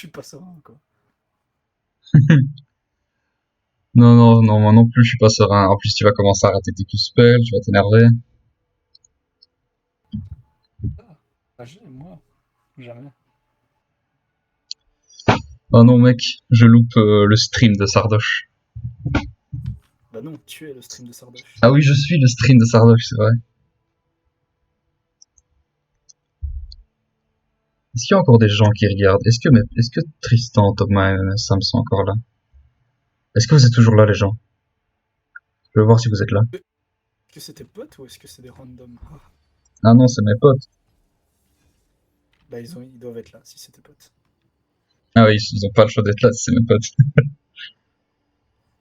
suis pas serein, quoi. Non, non, non, moi non plus, je suis pas serein. En plus, tu vas commencer à rater tes Q-spells, tu vas t'énerver. Ah, moi, jamais. Oh non, mec, je loupe le stream de Sardoche. Bah non, tu es le stream de Sardoche. Ah oui, je suis le stream de Sardoche, c'est vrai. Est-ce qu'il y a encore des gens qui regardent? Est-ce que Tristan, Thomas et Sam sont encore là? Est-ce que vous êtes toujours là, les gens? Je veux voir si vous êtes là. Est-ce que c'était potes ou est-ce que c'est des randoms? Ah, Ah non, c'est mes potes. bah ils doivent être là, si c'était potes. Ah oui, ils ont pas le choix d'être là, c'est mes potes.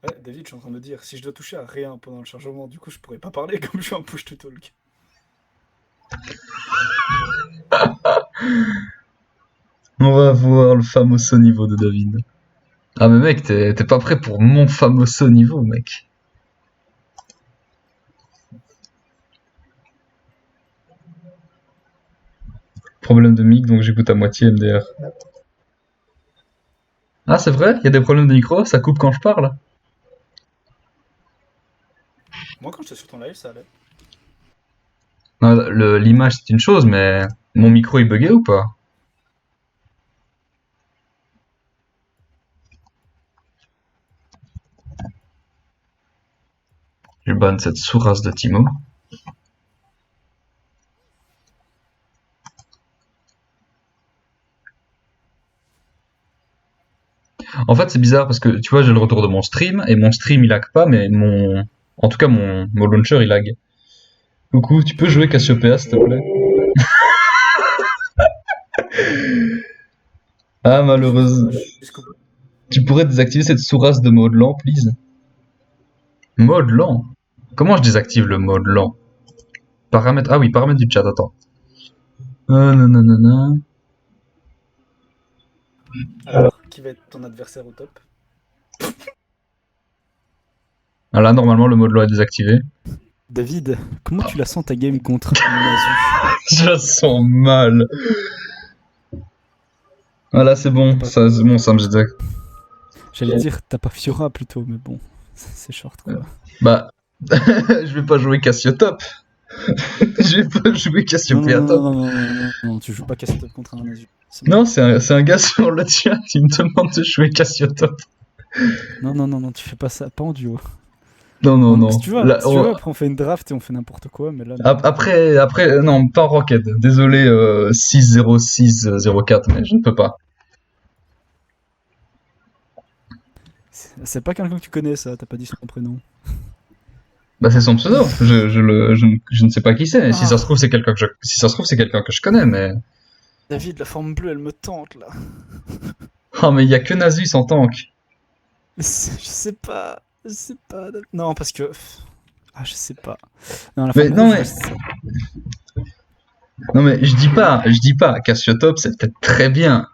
Ouais, David, je suis en train de me dire, si je dois toucher à rien pendant le chargement, du coup je pourrais pas parler comme je suis en push to talk. On va voir le fameux niveau de David. Ah mais mec, t'es pas prêt pour mon fameux niveau, mec. Problème de mic, donc j'écoute à moitié MDR. Ah c'est vrai? Il y a des problèmes de micro? Ça coupe quand je parle? Moi quand j'étais sur ton live, ça allait. Non, l'image c'est une chose, mais mon micro il buguait ou pas? Je banne cette sourasse de Timo. En fait, c'est bizarre parce que tu vois, j'ai le retour de mon stream et mon stream il lag pas, mais en tout cas, mon launcher il lag. Coucou, tu peux jouer Cassiopeia s'il te plaît? Ah, Je sais malheureuse. pas, jusqu'au bout. Tu pourrais désactiver cette sourasse de mode lent, please? Mode lent? Comment je désactive le mode lent? Paramètres. Ah oui, paramètres du chat, attends. Nanana. Alors, qui va être ton adversaire au top? Ah là, normalement, le mode lent est désactivé. David, comment tu la sens ta game contre Nasus? Je la sens mal. Ah là, c'est T'as bon, pas... c'est bon, ça me désactive. J'allais dire t'as pas Fiora plutôt, mais bon, c'est short quoi. Bah, je vais pas jouer Cassiotop. Je vais pas jouer Non, non, Cassiopeia non, top. non, non, non, non, non, tu joues pas Cassitop contre un Nasus, c'est Non, mort. c'est un gars sur le chat qui me demande de jouer Cassiotop. Non, non, non, non, tu fais pas ça, pas en duo. Non, non, non. Là, Si tu veux, après on fait une draft et on fait n'importe quoi, mais là non. après, non, pas en Rocket. Désolé, 60604, mais je ne peux pas. C'est pas quelqu'un que tu connais ça, t'as pas dit son prénom. Bah, c'est son pseudo. Je ne sais pas qui c'est. Si ça se trouve, Ah, si ça se trouve, c'est quelqu'un que je connais, mais. David, la forme bleue, elle me tente là. Oh, mais il y a que Nasus en tank. Je sais pas, je sais pas. Non, parce que. Ah, je sais pas. Non, la Mais forme non, rouge, mais, reste ça. non, mais je dis pas, Cassiotop, c'est peut-être très bien.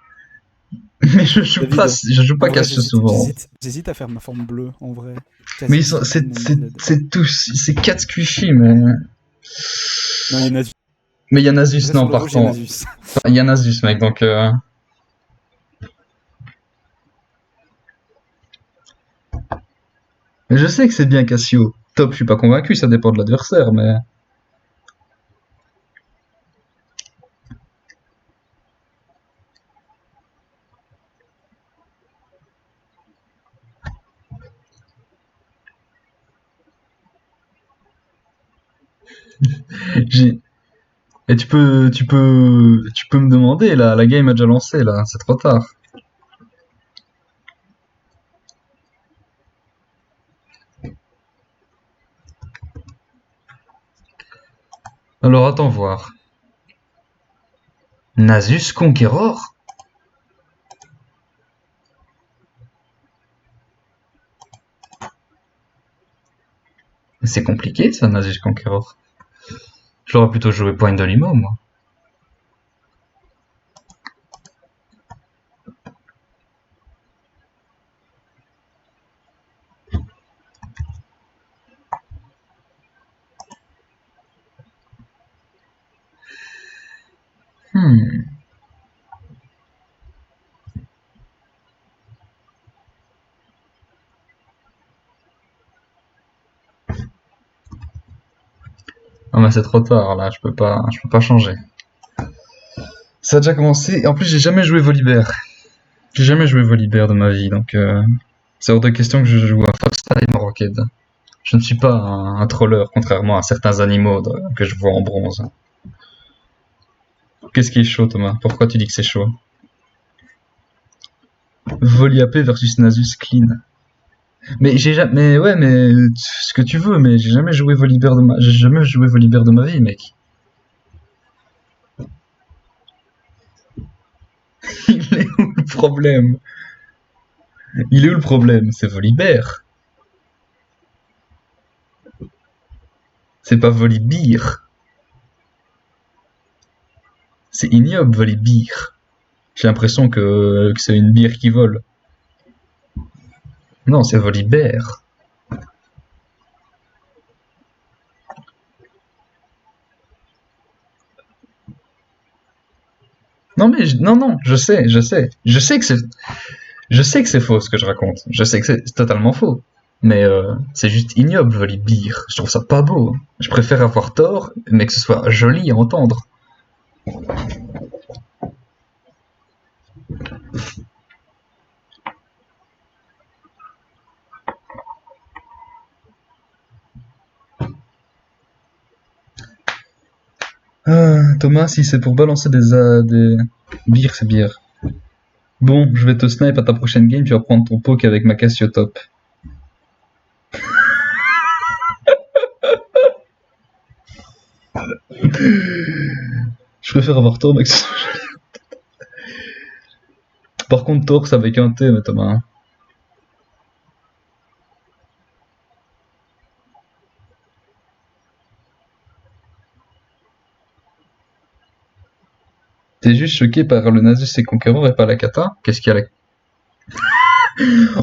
Mais David, je joue en pas vrai, Cassio souvent. j'hésite à faire ma forme bleue, en vrai. Mais Quasi sûr, tout le monde me disait. c'est tous, c'est 4 squishy, mais. Non, il y en a Nasus. Mais il y a Nasus, Reste sur non, le rouge, il y a partant. Nasus. Il y a Nasus, mec, donc. Mais je sais que c'est bien Cassio. Top, je suis pas convaincu, ça dépend de l'adversaire, mais. j'ai- Et tu peux me demander là, la game a déjà lancé là, c'est trop tard. Alors attends voir. Nasus Conqueror? C'est compliqué ça, Nasus Conqueror. J'aurais plutôt joué Point de Limo, moi. Hmm. Ah mais c'est trop tard là, je peux pas changer. Ça a déjà commencé, et en plus j'ai jamais joué Volibear. J'ai jamais joué Volibear de ma vie, donc c'est hors de question que je joue à Foxtime ou Rocket. Je ne suis pas un troller, contrairement à certains animaux que je vois en bronze. Qu'est-ce qui est chaud, Thomas? Pourquoi tu dis que c'est chaud? Voliapé versus Nasus Clean. Mais j'ai jamais, mais ouais, mais ce que tu veux, mais j'ai jamais joué Volibear de ma vie, mec. Il est où le problème? Il est où le problème? C'est Volibear. C'est pas Volibear. C'est ignoble, Volibear. J'ai l'impression que c'est une bière qui vole. Non, c'est Volibear. Non mais non non, je sais que c'est faux ce que je raconte. Je sais que c'est totalement faux. Mais c'est juste ignoble, Volibear. Je trouve ça pas beau. Je préfère avoir tort, mais que ce soit joli à entendre. Ah, Thomas, si c'est pour balancer des bières, c'est bière. Bon, je vais te snipe à ta prochaine game, tu vas prendre ton poke avec ma Cassiotope. Je préfère avoir tort, mais que ce soit joli. Par contre, torse avec un T, mais Thomas. Hein. T'es juste choqué par le Nasus et Conqueror et pas la kata? Qu'est-ce qu'il y a là?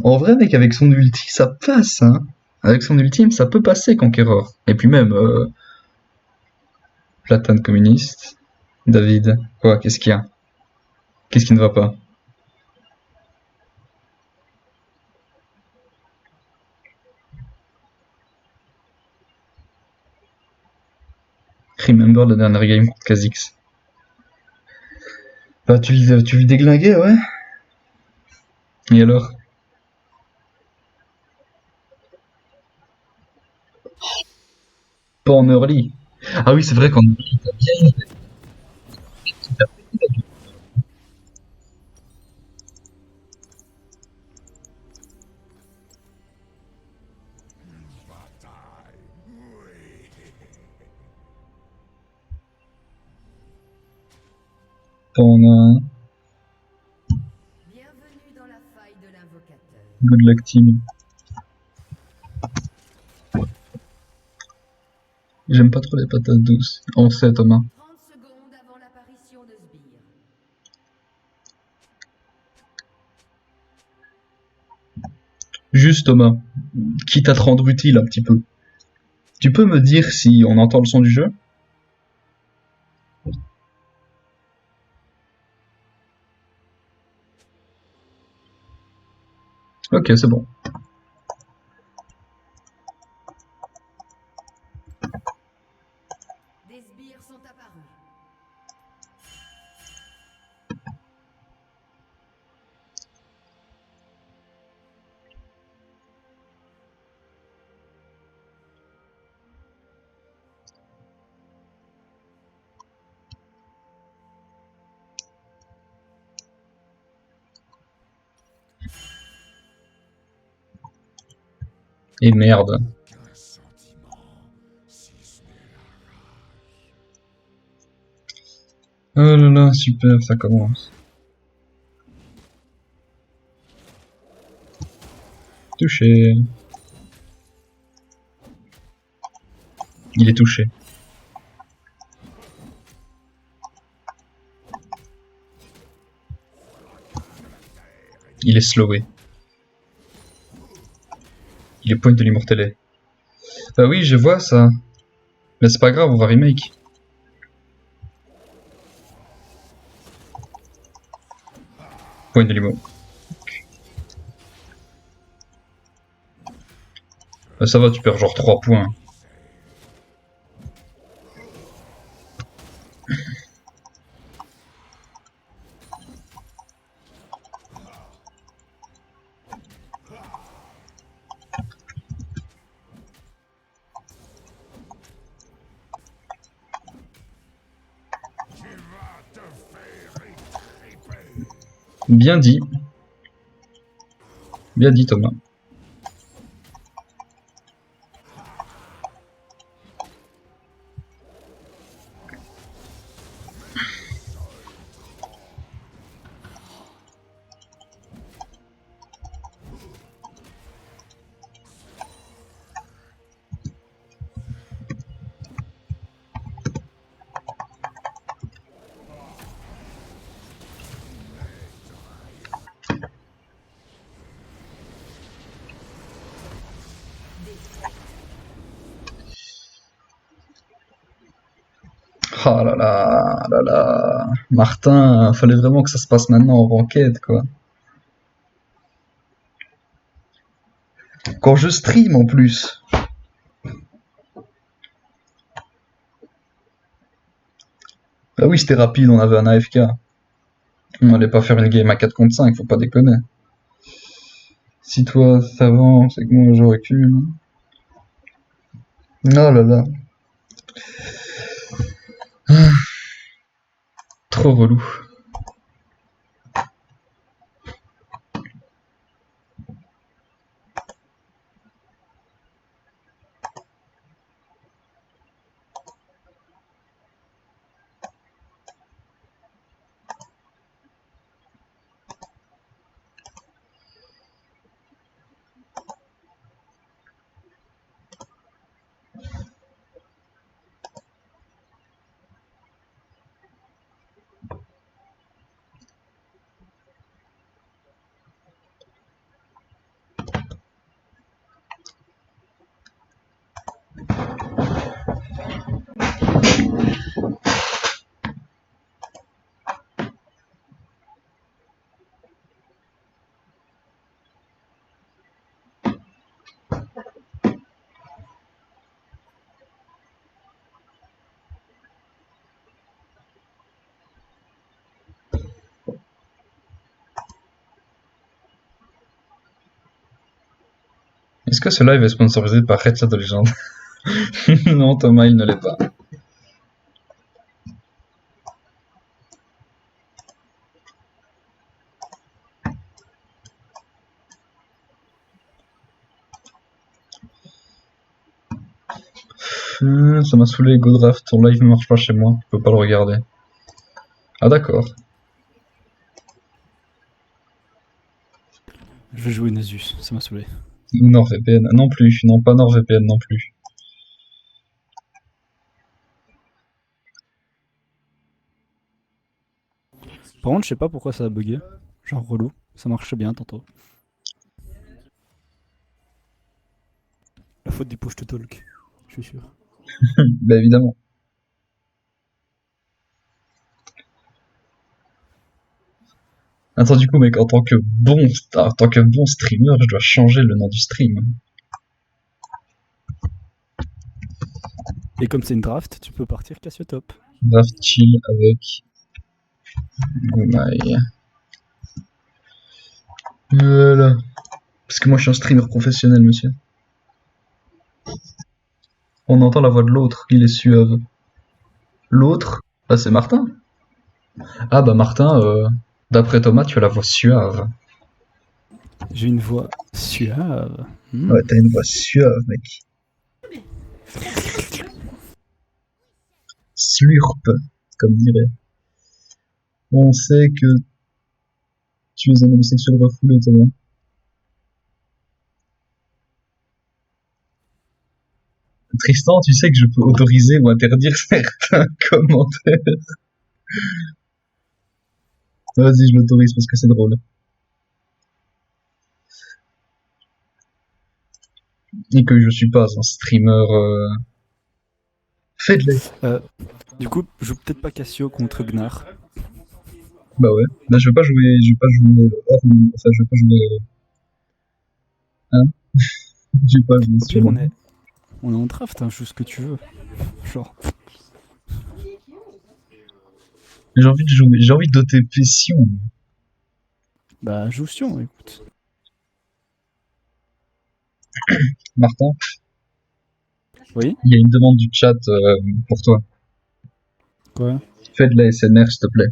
En vrai, mec, avec son ulti, ça passe, hein. Avec son ultime, ça peut passer, Conqueror. Et puis même, Platane communiste. David, quoi, qu'est-ce qu'il y a? Qu'est-ce qui ne va pas? Remember la dernière game contre Kha'Zix. Bah, tu lui déglinguais, ouais. Et alors? Pas en early. Ah oui, c'est vrai qu'en early, t'as bien pas en un. Bienvenue dans la faille de l'invocateur. Good luck team. J'aime pas trop les patates douces. On sait, Thomas. 30 secondes avant l'apparition de Sbire. Juste, Thomas. Quitte à te rendre utile un petit peu. Tu peux me dire si on entend le son du jeu? Ok, c'est bon. Des sbires sont apparus. Et merde. Oh là là, super, ça commence. Touché. Il est touché. Il est slowé. Il est point de l'immorteler. Bah oui, je vois ça. Mais c'est pas grave, on va remake. Point de limo. Bah ça va, tu perds genre 3 points. Bien dit. Bien dit, Thomas. Oh là là, là là. Martin, fallait vraiment que ça se passe maintenant en ranked, quoi. Quand je stream en plus. Ah oui, c'était rapide, on avait un AFK. On allait pas faire une game à 4 contre 5, faut pas déconner. Si toi t'avances c'est que moi je recule. Oh là là. Trop relou. Est-ce que ce live est sponsorisé par Red Shadow Legends? Non, Thomas, il ne l'est pas. Ça m'a saoulé, GoDraft, ton live ne marche pas chez moi, je peux pas le regarder. Ah d'accord. Je vais jouer Nasus, ça m'a saoulé. NordVPN non plus, non pas NordVPN non plus. Par contre, je sais pas pourquoi ça a bugué. Genre relou, ça marchait bien tantôt. La faute des push to talk, je suis sûr. Bah évidemment. Attends, du coup, mec, en tant que bon streamer, je dois changer le nom du stream. Et comme c'est une draft, tu peux partir Cassiotop. Draft chill avec Goumaï. Voilà. Parce que moi, je suis un streamer professionnel, monsieur. On entend la voix de l'autre, il est suave. L'autre, bah c'est Martin. Ah bah Martin, d'après Thomas, tu as la voix suave. J'ai une voix suave. Ouais, t'as une voix suave, mec. Slurp, comme dirait. On sait que tu es un homosexuel refoulé, Thomas. Tristan, tu sais que je peux autoriser ou interdire certains commentaires. Vas-y, je l'autorise parce que c'est drôle. Et que je suis pas un streamer. Faites-les. Du coup, je joue peut-être pas Cassio contre Gnar. Bah ouais. Là, je vais pas jouer hors. Enfin, je vais pas jouer. Hein? Je vais pas jouer Au sur. pire, on est en draft, hein, joue ce que tu veux. Genre, J'ai envie de jouer. J'ai envie d'OTP Sion. bah, joue Sion, écoute. Martin, Oui. il y a une demande du chat pour toi. Quoi? Fais de la SMR, s'il te plaît.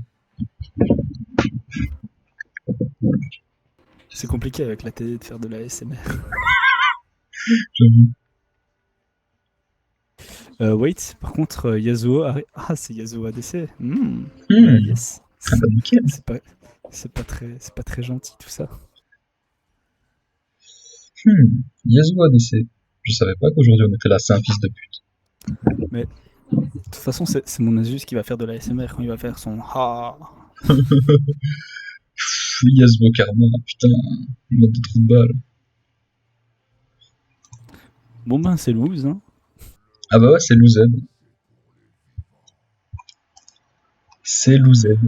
C'est compliqué avec la télé de faire de la ASMR. J'avoue. Wait, par contre, Yasuo... Ah, c'est Yasuo ADC. Hmm. Yes. Ah bah nickel. C'est pas très gentil tout ça. Yasuo ADC. Je savais pas qu'aujourd'hui on était là, c'est un fils de pute. De toute façon, c'est mon Asus qui va faire de la ASMR quand il va faire son ha. Yasuo Karma, putain, mode de trou de balle. Bon ben, c'est loose, hein. Ah bah ouais, c'est Louzed. C'est Louzed.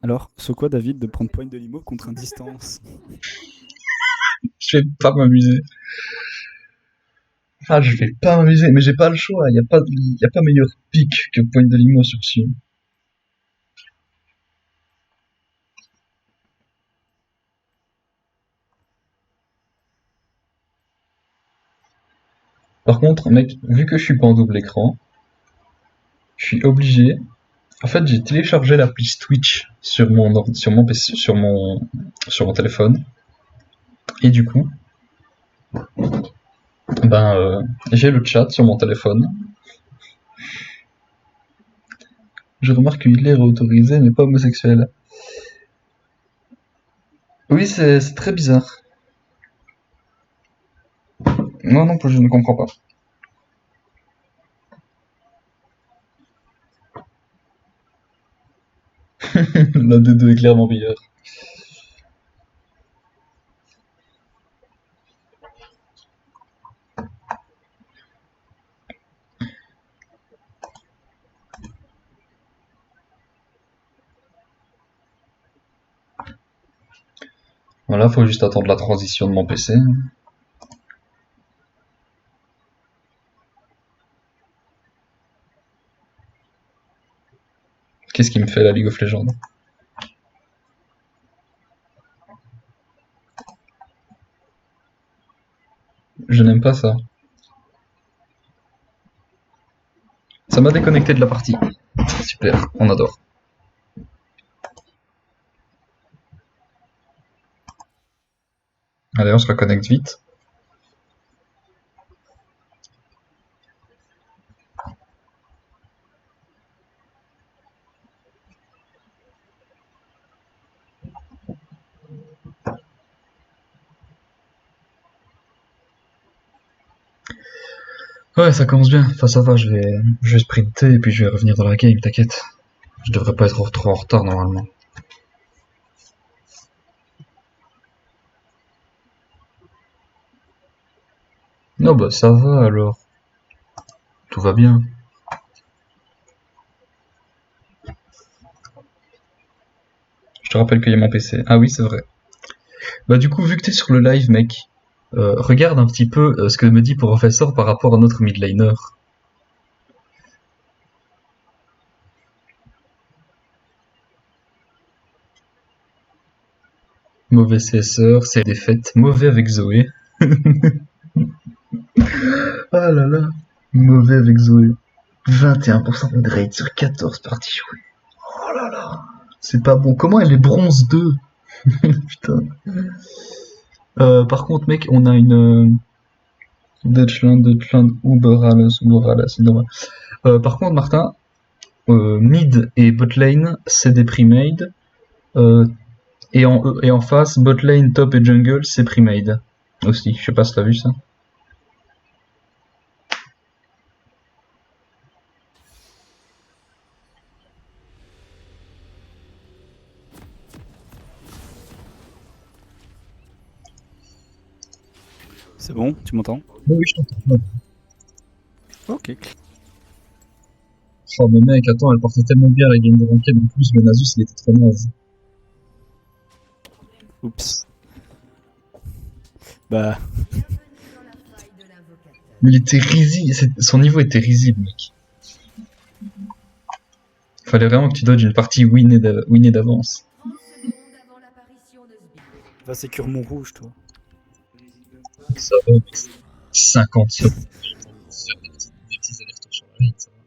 Alors, c'est quoi, David, de prendre point de limo contre un distance? Je vais pas m'amuser. Ah, je vais pas m'amuser, mais j'ai pas le choix. Y a pas meilleur pick que Point de Limo sur Sion. Par contre, mec, vu que je suis pas en double écran, je suis obligé. En fait, j'ai téléchargé l'appli Twitch sur mon PC, sur mon téléphone. Et du coup, j'ai le chat sur mon téléphone. Je remarque que Hitler est autorisé, mais pas homosexuel. Oui, c'est très bizarre. Moi non plus, je ne comprends pas. La D2 est clairement meilleure. Voilà, faut juste attendre la transition de mon PC. Qu'est-ce qui me fait la League of Legends? Je n'aime pas ça. Ça m'a déconnecté de la partie. Super, on adore. Allez, on se reconnecte vite. Ouais, ça commence bien. Enfin, ça va, je vais sprinter et puis je vais revenir dans la game, t'inquiète. Je devrais pas être trop en retard normalement. Non, bah ça va alors. Tout va bien. Je te rappelle qu'il y a mon PC. Ah oui, c'est vrai. Bah du coup, vu que t'es sur le live, mec, regarde un petit peu ce que me dit Professor par rapport à notre mid laner. Mauvais CSR, c'est défaite. Mauvais avec Zoé. Ah là là. Mauvais avec Zoé. 21% de rate sur 14 parties jouées. Oh là là. C'est pas bon. Comment elle est bronze 2? Putain. Par contre, mec, on a une Deutschland, Uberales, c'est dommage. Par contre, Martin, mid et botlane, c'est des pre-made. Et en face, botlane, top et jungle, c'est pre-made. Aussi, je sais pas si t'as vu ça. C'est bon, tu m'entends? Oui, je t'entends. Ok. Oh, mais mec, attends, elle portait tellement bien la game de ranked, en plus, le Nasus, il était trop naze. Oups. Bah, Bienvenue dans la faille de l'invocateur. Mais il était risible, son niveau était risible, mec. Fallait vraiment que tu dodges une partie winnée d'avance. 30 secondes avant l'apparition de Sbire. va sécure mon rouge, toi. Ça va, mec. 50 secondes. Faire des petits allers-retours sur la ligne, ça va.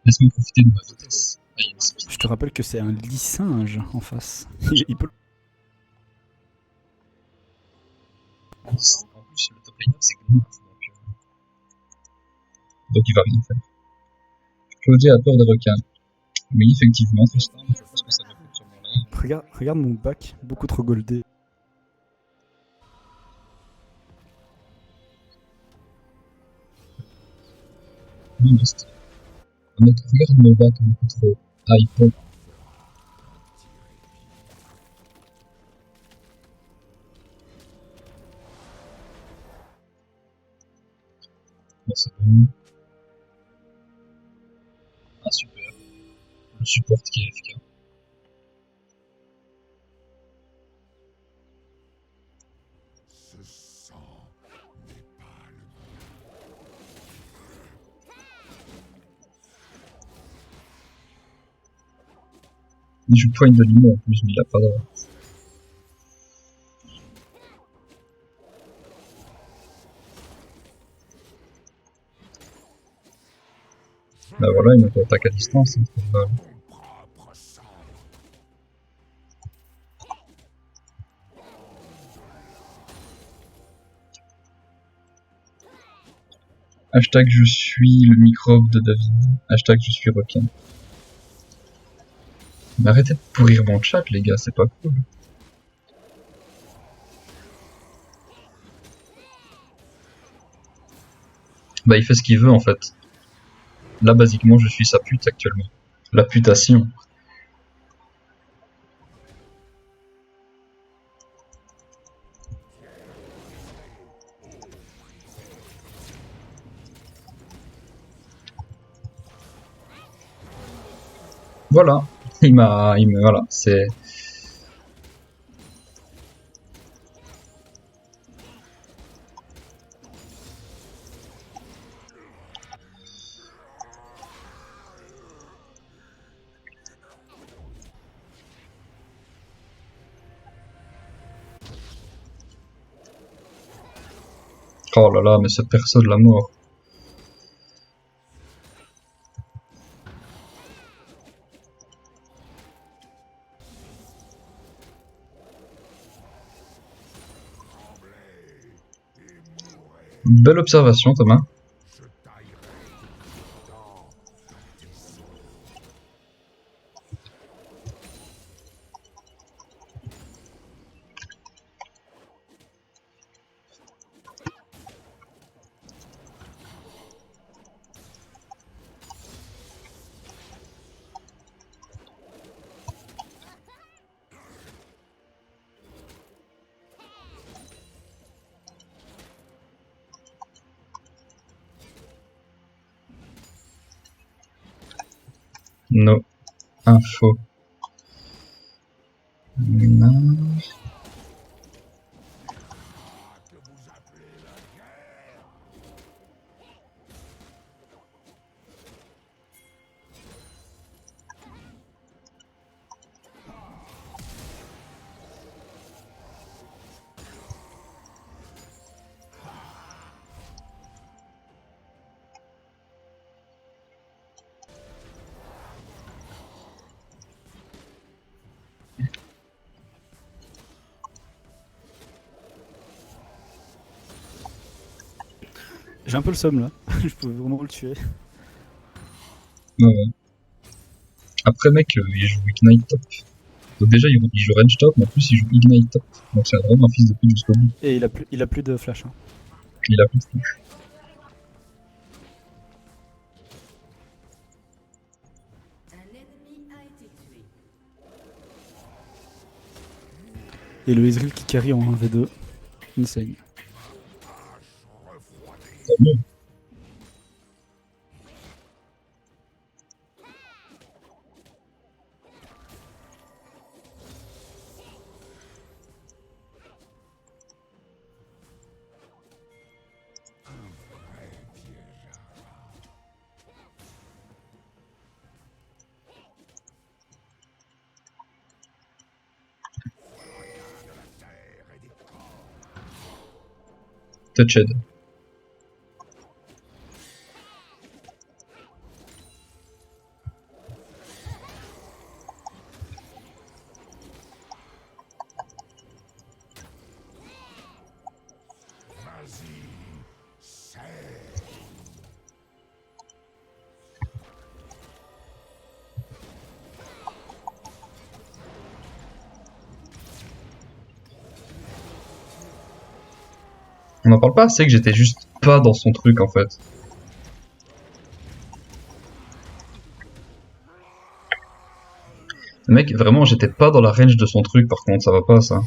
Laisse-moi profiter de ma vitesse. Ah, il y a une speed. Je te rappelle que c'est un lit singe en face. Il peut... En plus, le top laner c'est Gnaf, donc il va rien faire. Claudia a peur des requins. Oui, effectivement, Tristan, je pense que ça va faire sur mon live. Regarde mon bac, beaucoup trop goldé. Non, mais c'est... Mec, regarde mon bac beaucoup trop hype. Bon, c'est bon. Ah, super. Le support qui est FK. Il joue point de limon en plus, mais il a pas droit. Bah voilà, il m'attaque à distance, c'est trop mal. Hashtag je suis le microbe de David. Hashtag je suis requin. Mais arrêtez de pourrir mon chat, les gars, c'est pas cool. Bah, il fait ce qu'il veut en fait. Là, basiquement, je suis sa pute actuellement. La putation. Voilà. Voilà, c'est... Oh là là, mais cette personne, la mort. Belle observation, Thomas. No. Info. Non. J'ai un peu le somme là. Je peux vraiment le tuer. Ouais, ouais. Après, mec, il joue Ignite top. Donc déjà, il joue range top, mais en plus, il joue Ignite top. Donc c'est vraiment un fils de pute jusqu'au bout. Et il a plus de flash. Hein. Il a plus de touche. Un ennemi a été tué. Et le Ezreal qui carry en 1v2. Insane. Tant mieux. Touched. On n'en parle pas assez que j'étais juste pas dans son truc en fait. Le mec, vraiment, j'étais pas dans la range de son truc par contre, ça va pas ça. Un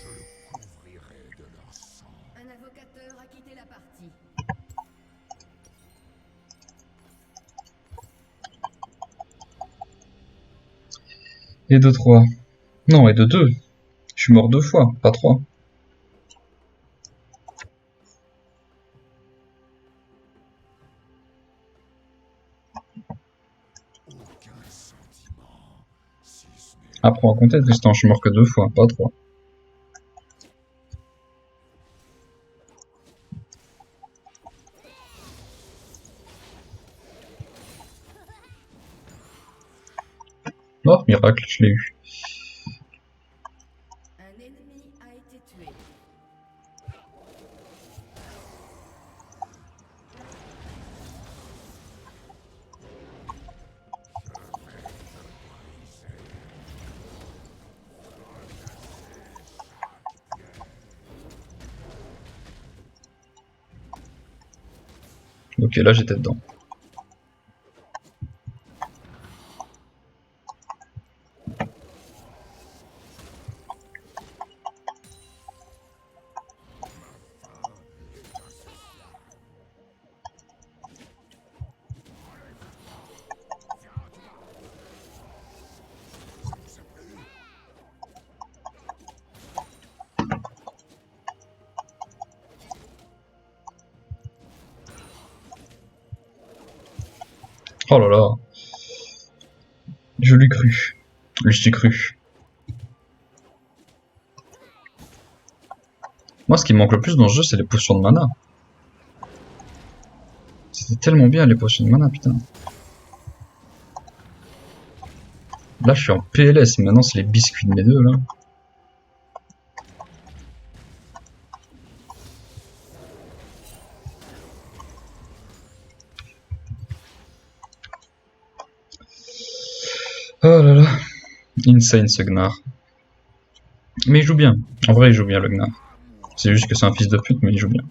avocateur a quitté la partie. Et de 3. Non, et de 2. Je suis mort 2 fois, pas 3. Apprends à compter, Tristan, je suis mort que 2 fois, pas 3. Oh, miracle, je l'ai eu. Un ennemi a été tué. Ok, là j'étais dedans. Oh là là. Je l'ai cru. Je suis cru. Moi, ce qui me manque le plus dans ce jeu, c'est les potions de mana. C'était tellement bien les potions de mana, putain. Là, je suis en PLS, mais maintenant, c'est les biscuits de mes deux, là. Oh là là. Insane, ce Gnar. Mais il joue bien. En vrai, il joue bien, le Gnar. C'est juste que c'est un fils de pute, mais il joue bien.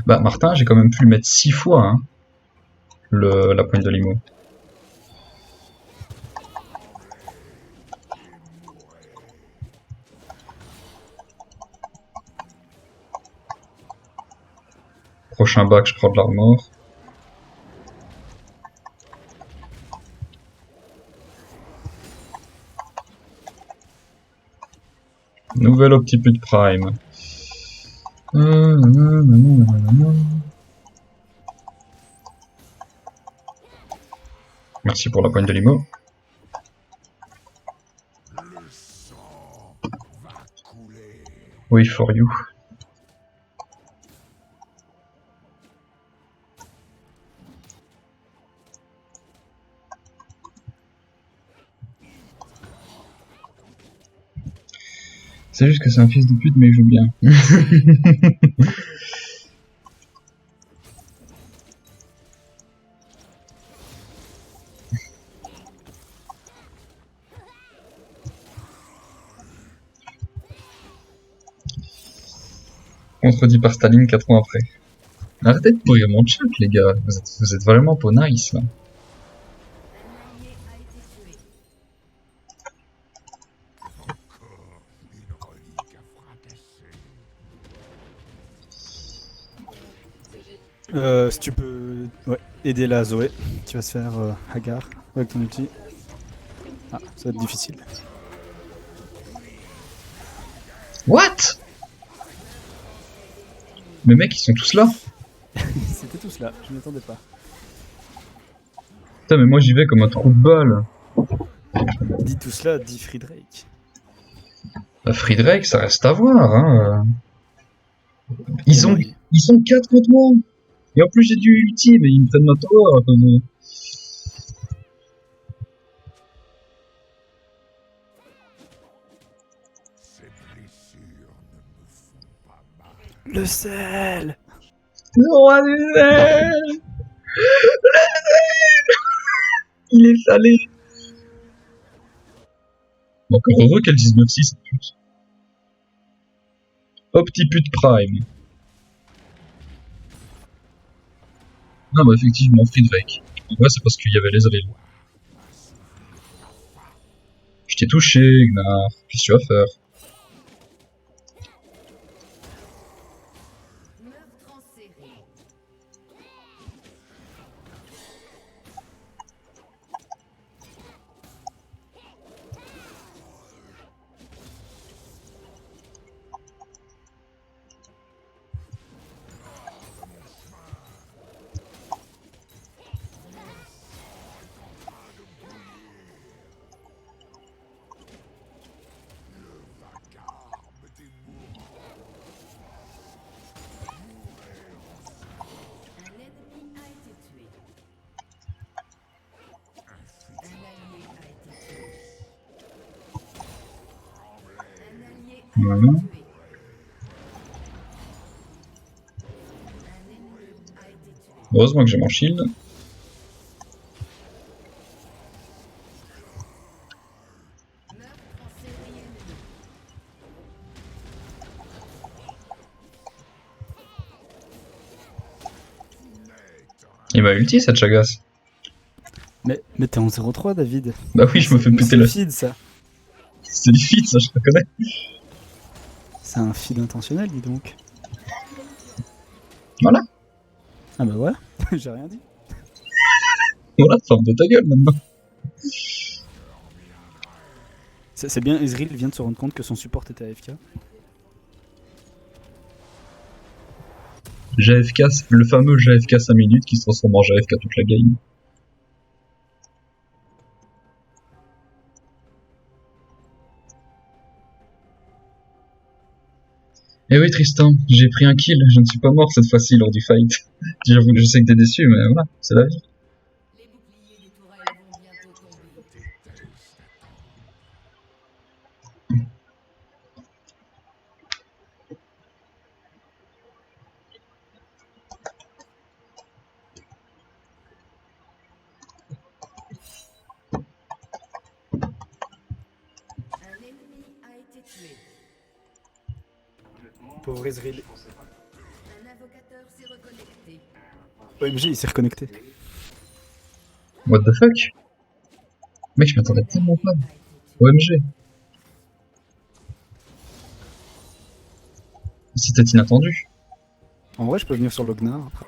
Bah, Martin, j'ai quand même pu le mettre 6 fois, hein, la pointe de limo. Prochain bac, je prends de l'armor. Nouvelle Optipute Prime. Merci pour la pointe de limo. Oui, for you. C'est juste que c'est un fils de pute, mais il joue bien. Contredit par Staline 4 ans après. Arrêtez de pourrir mon chat, les gars. Vous êtes vraiment pas nice, là. Un allié a été tué. Si tu peux aider la Zoé, qui va se faire Hagar avec ton ulti. Ah, ça va être difficile. What? Mais mec, ils sont tous là. C'était tout cela, je ne m'attendais pas. Putain, mais moi j'y vais comme un trou de balle. Dis tout cela, dit Friedrich. Bah, Friedrich, ça reste à voir, hein. Ils sont Oui. 4 contre moi. Et en plus, j'ai du ulti, mais ils me prennent ma tower. Le sel. Le roi du Zen. Il est salé. Bon, encore heureux qu'elle dise 9-6 cette pute. Optipute Prime. Ah bah effectivement, Free Drake. En vrai c'est parce qu'il y avait les Avril. Je t'ai touché, Gnar. Qu'est-ce que tu vas faire? Meurtre en série. Un ennemi a été tué. Un allié a été tué. Un allié a Voilà. été tué. Un ennemi a été tué. Heureusement que j'ai mon shield. Meurtre en série ennemie. Il m'a ulti cette chagasse. Mais t'es en 0-3, David. Bah oui, je me fais péter C'est la... le feed, ça. C'est du feed ça, je le connais. C'est un feed intentionnel, dis donc. Voilà. Ah bah voilà, j'ai rien dit. Voilà, ferme de ta gueule maintenant. C'est bien, Ezreal vient de se rendre compte que son support était AFK. JFK, le fameux JFK 5 minutes qui se transforme en JFK toute la game. Eh oui Tristan, j'ai pris un kill, je ne suis pas mort cette fois-ci lors du fight. J'avoue, je sais que t'es déçu, mais voilà, c'est la vie. Les boucliers des tourelles vont bientôt tomber. Un ennemi a été tué. Pauvre Ezreal. Un invocateur s'est reconnecté. OMG, il s'est reconnecté. What the fuck? Mec, je m'attendais tellement pas. OMG. C'était inattendu. En vrai, je peux venir sur le Gnar après.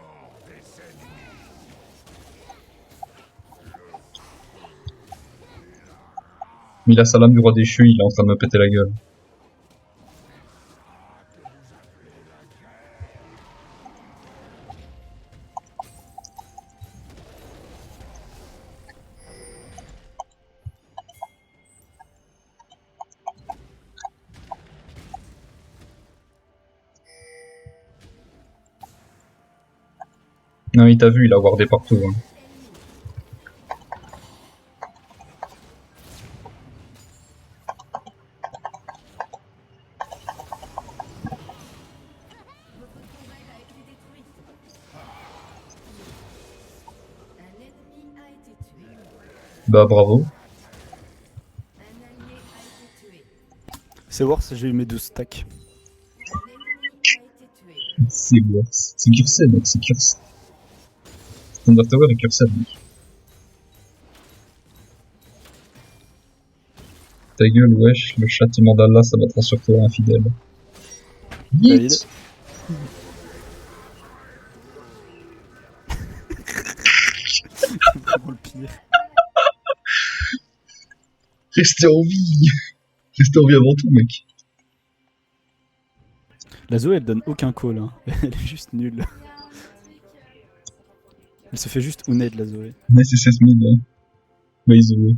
Mais il a sa lame du roi déchu, il est en train de me péter la gueule. Non, il t'a vu, il a wardé partout. Hein. Votre tourelle a été détruite. Un ennemi a été tué. Bah bravo. Un allié a été tué. C'est worse, j'ai eu mes 12 stacks. Un ennemi a été tué. C'est worse. C'est cursé, mec, c'est cursé. Thunder Tower est cursé, mec. Ta gueule, wesh, le châtiment d'Allah s'abattra sur toi, infidèle. David. Yeet. Vraiment le pire. Restez en vie. Restez en vie avant tout, mec. La Zoé, elle donne aucun call, hein. Elle est juste nulle. Elle se fait juste uned, la Zoé. Nice et 16 000, hein. By the way.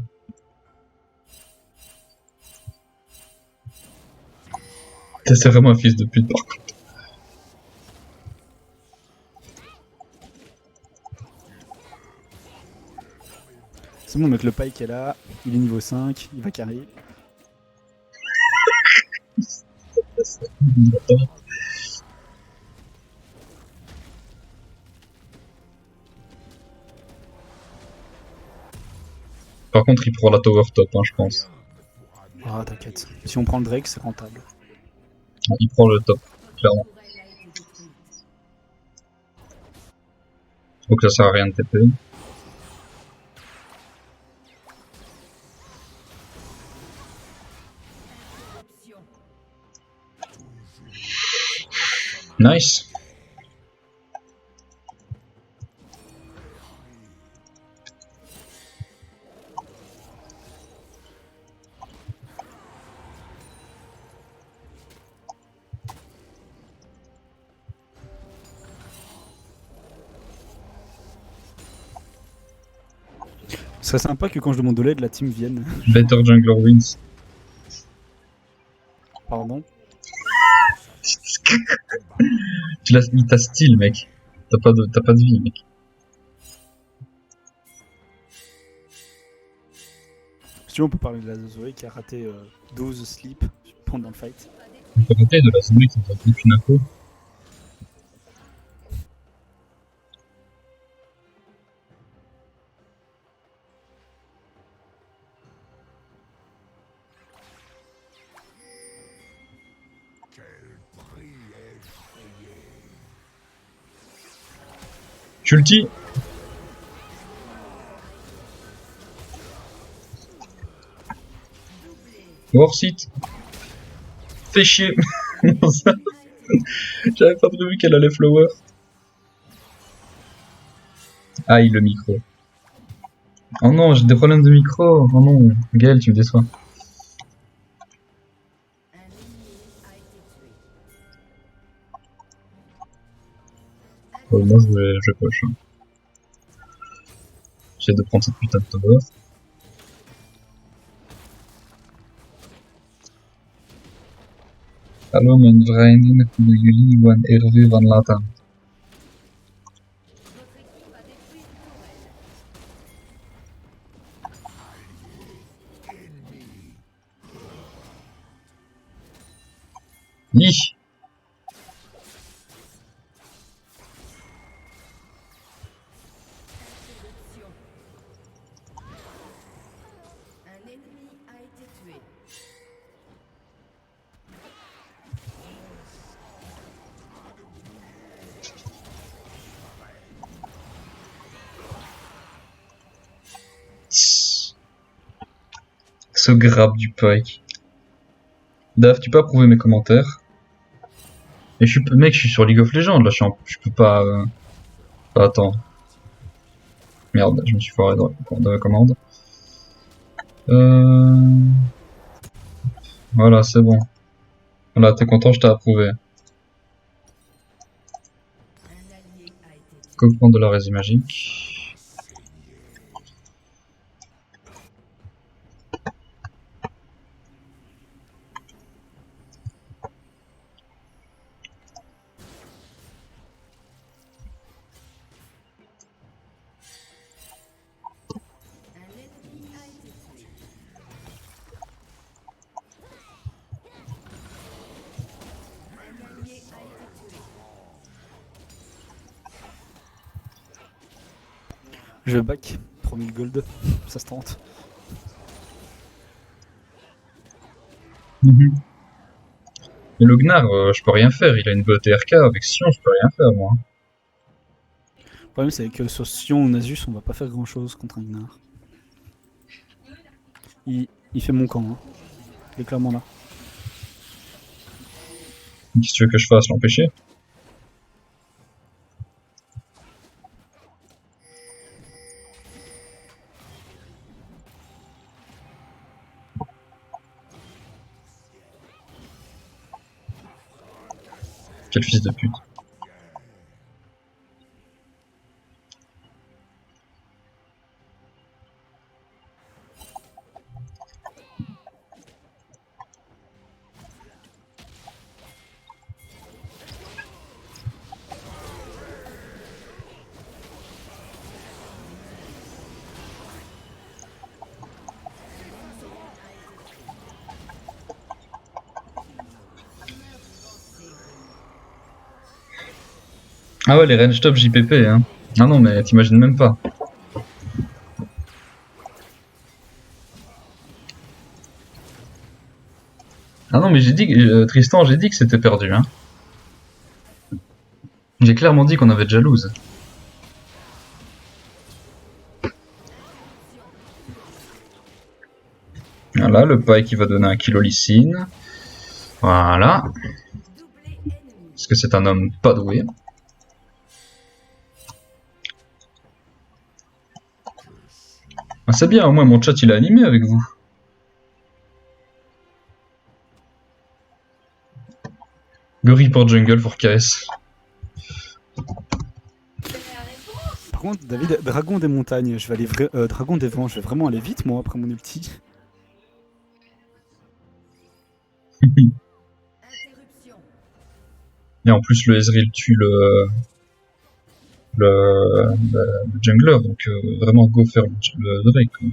C'est vraiment un fils de pute, par contre. C'est bon, mec, le Pike est là, il est niveau 5, il va carry. Par contre, il prend la tower top, hein, je pense. Ah, t'inquiète. Si on prend le Drake, c'est rentable. Il prend le top, clairement. Donc ça sert à rien de TP. Nice. Ce serait sympa que quand je demande de l'aide, la team vienne. Better jungler wins. Pardon. Tu l'as mis ta style, mec. T'as pas de vie, mec. Si tu veux, on peut parler de la Zoé qui a raté 12 sleep pendant le fight. On peut rater de la Zoé qui nous a fait une info. Ulti. Warsit. Fais chier. Non, ça... J'avais pas prévu qu'elle allait flower. Aïe, le micro. Oh non, j'ai des problèmes de micro. Oh non, Gaël, tu me déçois. Moi, je push. Hein. J'essaie de prendre cette putain de tower. Hallo, mijn vrienden, kunnen jullie een RV van laten? Ih. Ce grab du pike. Dave, tu peux approuver mes commentaires. Et mec, je suis sur League of Legends, là, je peux pas attendre. Merde, je me suis foiré dans la commande. Voilà, c'est bon. Voilà, t'es content, je t'ai approuvé. Commande de la résine magique. Je back, promis le gold, ça se tente. Mais le Gnar, je peux rien faire, il a une botte RK, avec Sion, je peux rien faire, moi. Le problème, c'est que sur Sion ou Nasus, on va pas faire grand chose contre un Gnar. Il fait mon camp, hein. Il est clairement là. Qu'est-ce que tu veux que je fasse, l'empêcher? Quel fils de pute. Ah ouais, les range top JPP, hein. Ah non, mais t'imagines même pas. Ah non, mais j'ai dit que Tristan, j'ai dit que c'était perdu. Hein. J'ai clairement dit qu'on avait de jalouse. Voilà, le paille qui va donner un kilo lysine. Voilà. Doublé ennemi. Parce que c'est un homme pas doué. Ah, c'est bien, au moins mon chat il est animé avec vous. Go report jungle pour KS. Par contre, David, dragon des montagnes, je vais aller dragon des vents, je vais vraiment aller vite moi après mon ulti. Interruption. Et en plus le Ezreal tue le jungler, donc vraiment go faire le Drake. Quoi.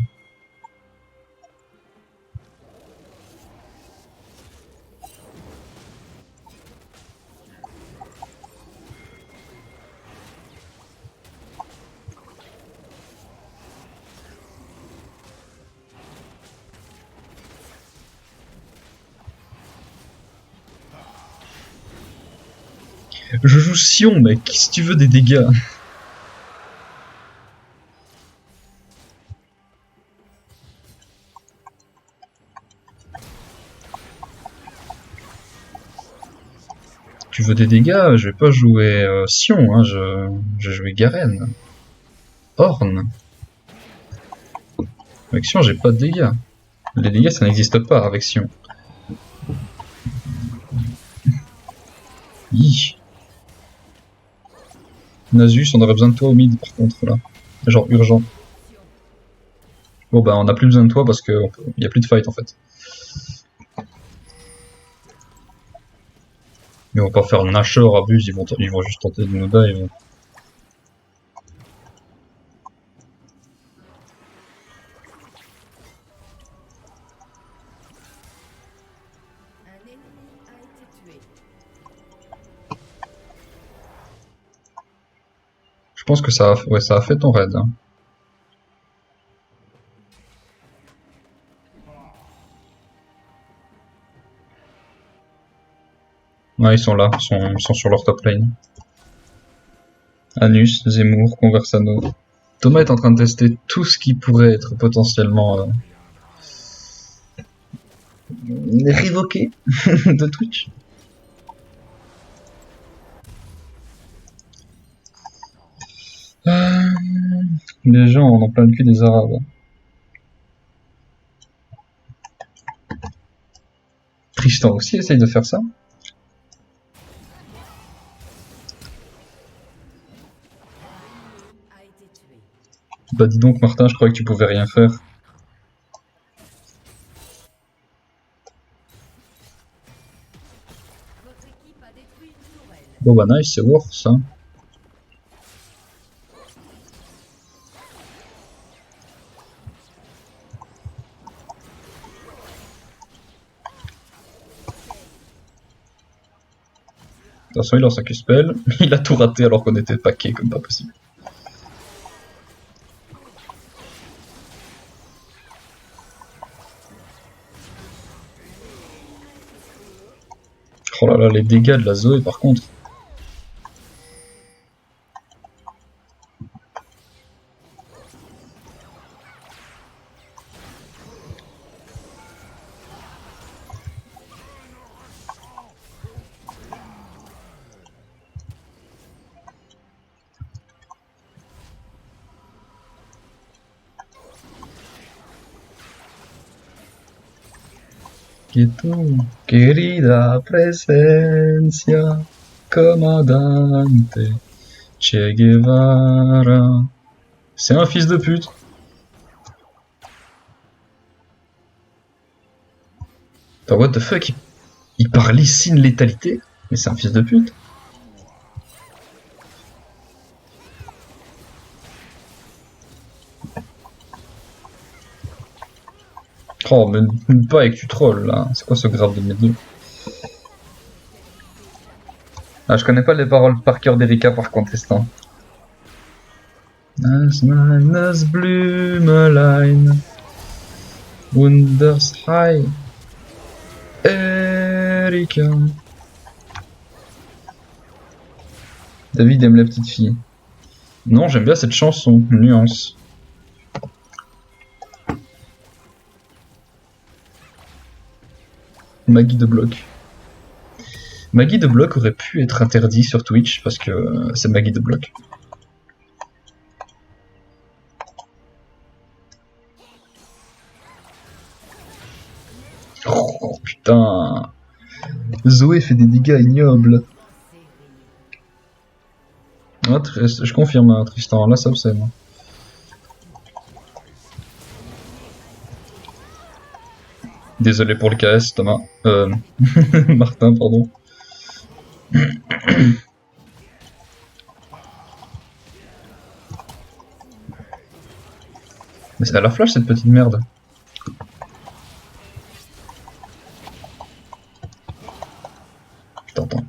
Je joue Sion, mec, si tu veux des dégâts. Tu veux des dégâts, je vais pas jouer Sion, hein, je vais jouer Garen. Ornn. Avec Sion, j'ai pas de dégâts. Les dégâts, ça n'existe pas avec Sion. Hi. Nasus, on aurait besoin de toi au mid par contre là. Genre urgent. Bon bah on a plus besoin de toi parce qu'il y a plus de fight en fait. Mais on va pas faire Nasher, Abuse, ils vont juste tenter de nous dive. Un ennemi a été tué. Je pense que ça a fait ton raid. Hein. Ouais, ils sont là, ils sont sur leur top lane. Anus, Zemmour, Conversano. Thomas est en train de tester tout ce qui pourrait être potentiellement révoqué de Twitch. Les gens en ont plein le cul des Arabes. Tristan aussi essaye de faire ça. A été tué. Bah dis donc Martin, je croyais que tu pouvais rien faire. Votre équipe a détruit une tourelle. Bon bah nice, c'est worth ça. De toute façon, il lance un Q-spell, il a tout raté alors qu'on était paquet comme pas possible. Oh là là, les dégâts de la Zoé par contre. Que tu, querida presencia, comandante, Che Guevara. C'est un fils de pute. Bah what the fuck, il parle ici de létalité, mais c'est un fils de pute. Oh, mais pas avec tu trolls là, c'est quoi ce grave de mes deux? Ah, je connais pas les paroles par cœur d'Erika par contre, Tristan. As meines Blümelein, Wundershai. America. David aime la petite fille. Non, j'aime bien cette chanson, nuance. Maggie de Bloc. Maggie de Bloc aurait pu être interdit sur Twitch parce que c'est Maggie de Bloc. Oh putain. Zoé fait des dégâts ignobles. Ah, je confirme, hein, Tristan, là ça obscène. Désolé pour le KS, Thomas. Martin, pardon. Mais c'est à la flash cette petite merde. Putain, attends.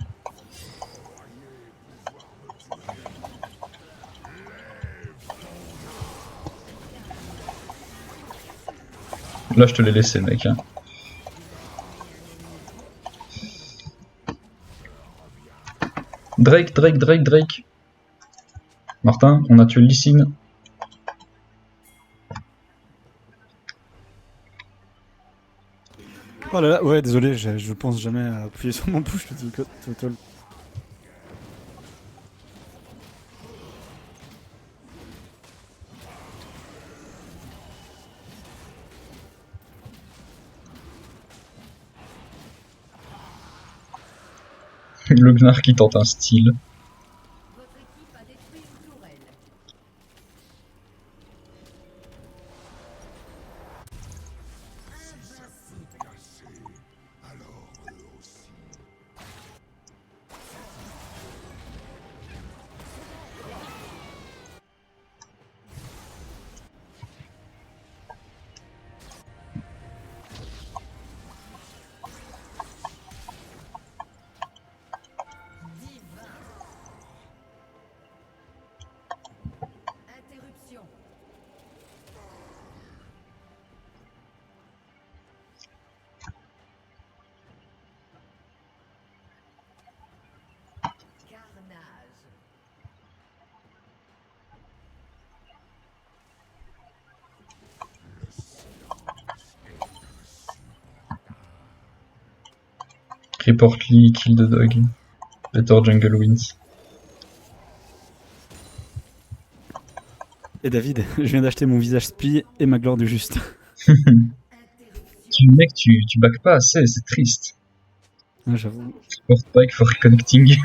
Là je te l'ai laissé mec. Hein. Drake, Drake, Drake, Drake. Martin, on a tué Lysine. Oh là là, ouais, désolé, je pense jamais à appuyer sur mon push total. Le Gnar qui tente un style. Votre équipe a détruit une tourelle. Interruption. Carnage. Report Lee, kill the dog. Better jungle wins. Et David, je viens d'acheter mon visage spi et ma gloire du juste. Mec, tu back pas assez, c'est triste. Ah, j'avoue. Support back for reconnecting.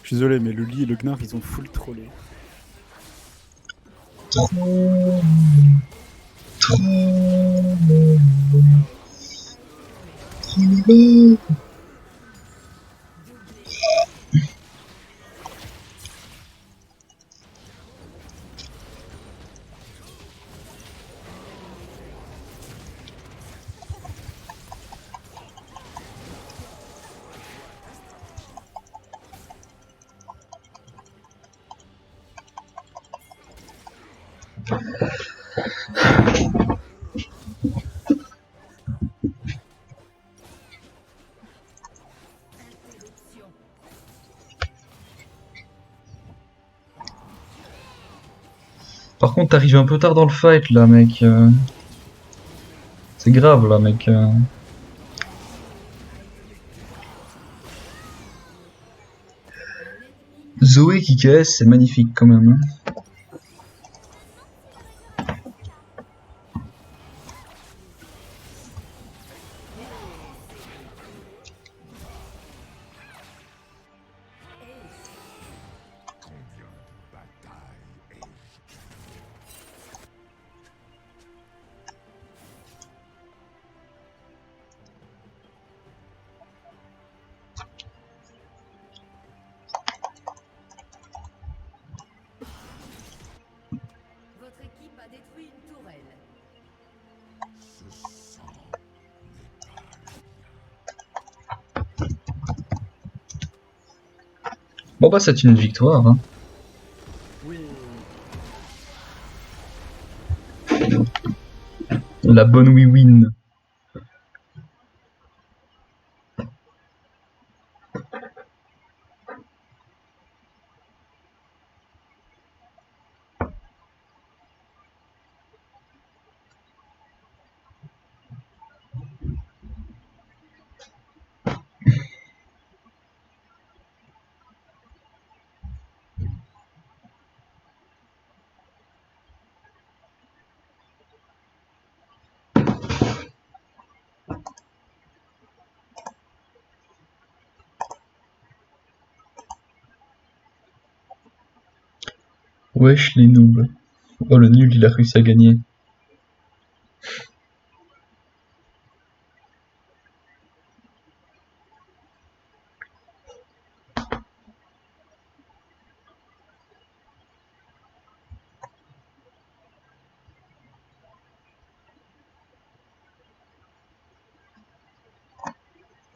Je suis désolé, mais le lit et le Gnar, ils ont full trollé. Trop. Interruption. Par contre, t'arrives un peu tard dans le fight là, mec. C'est grave là, mec. Zoé qui KS, c'est magnifique quand même. Hein. Bon bah c'est une victoire, hein. Oui. La bonne win-win. Wesh les noobs. Oh le nul, il a réussi à gagner.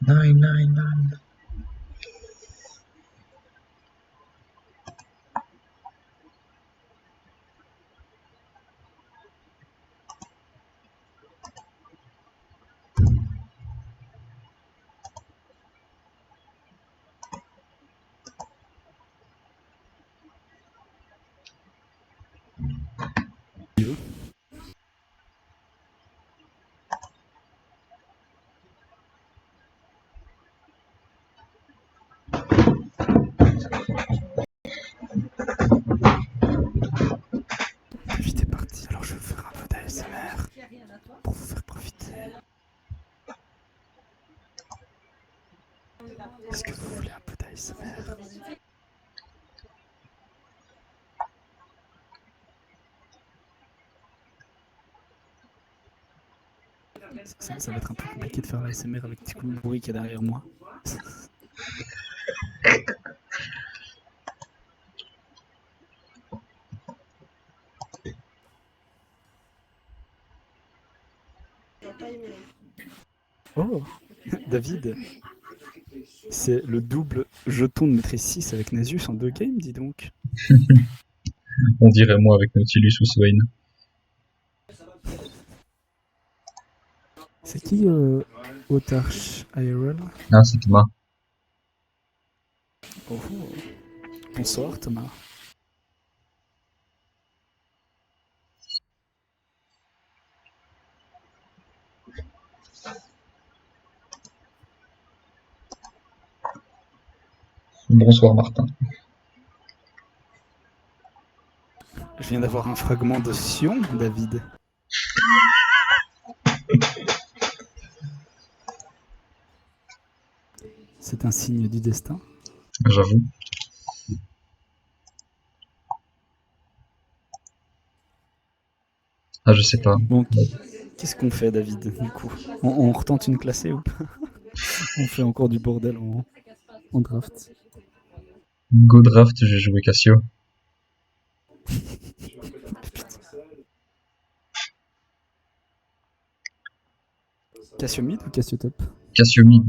Nine, nine, nine. David est parti, alors je vais faire un peu d'ASMR pour vous faire profiter. Est-ce que vous voulez un peu d'ASMR? Ça va être un peu compliqué de faire l'ASMR avec petit coup de bruit qui est derrière moi. Oh, David, c'est le double jeton de maîtrise 6 avec Nasus en 2 games, dis donc. On dirait moi avec Nautilus ou Swain. C'est qui Autarch IRL? Ah c'est Thomas. Oh, bonsoir Thomas. Bonsoir Martin. Je viens d'avoir un fragment de Sion, David. C'est un signe du destin. J'avoue. Ah je sais pas. Bon, qu'est-ce qu'on fait, David, du coup? On retente une classée ou pas? On fait encore du bordel en draft. Go draft, j'ai joué Cassio. Cassio mid ou Cassio top? Cassio mid.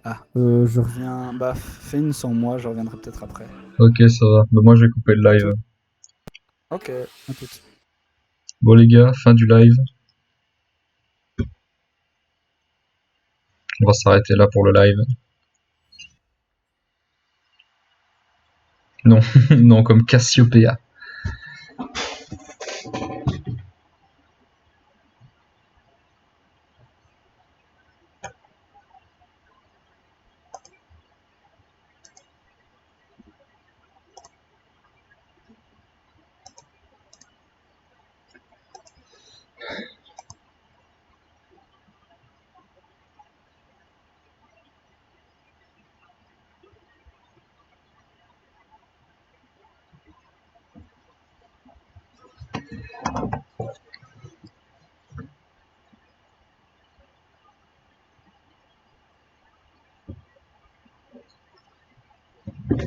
Ah, je reviens. Bah, fais une sans moi, je reviendrai peut-être après. Ok ça va. Bah moi je vais couper le live. Ok, à tout. Bon les gars, fin du live. On va s'arrêter là pour le live. Non, non comme Cassiopeia.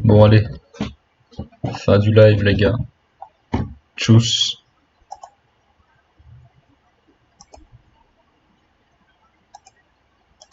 Bon allez. Fin du live les gars. Tchuss.